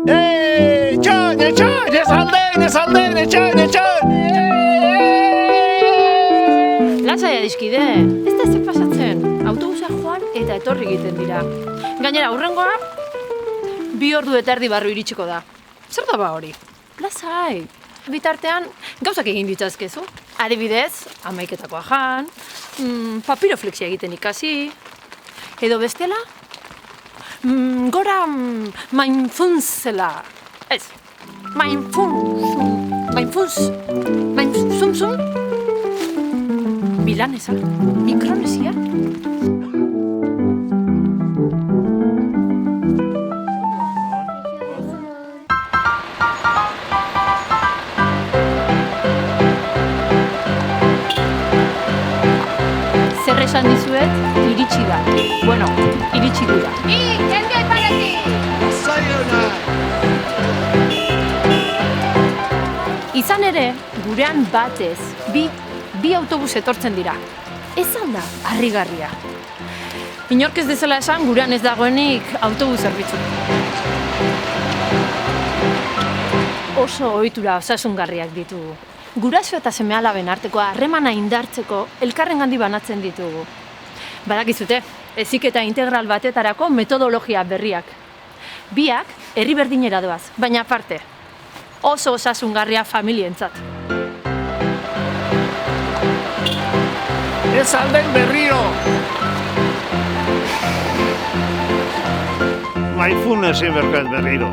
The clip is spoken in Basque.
Etxon, etxon! Lasai adiskide, ez da zer pasatzen. Autobusa joan eta etorri egiten dira. Gainera, hurrengoa, 2 ordu eta erdi barru iritsiko da. Zer da ba hori? Lasai, bitartean gauzak egin ditzazkezu. Adibidez, 11:00 jan, papiroflexia egiten ikasi, edo bestela, gora mindfulnessela. Ez, mindfulness, milanesa, mikronesia. Zer esan dizuet, iritsi da. Bueno, iritsi dira. Jende paratik! Izan ere, gurean batez, bi autobus etortzen dira. Ez da harrigarria. Inork ez dezala esan, gurean ez dagoenik autobus zerbitzu. Oso ohitura osasungarriak ditugu. Guraso eta seme-alaben arteko harremana indartzeko elkarrengandik banatzen ditugu. Badakizute, heziketa integral batetarako metodologia berriak. Biak herri berdinera doaz, baina aparte, oso osasungarria familientzat. Ez alden berriro! Mindfulnessin berkat berriro.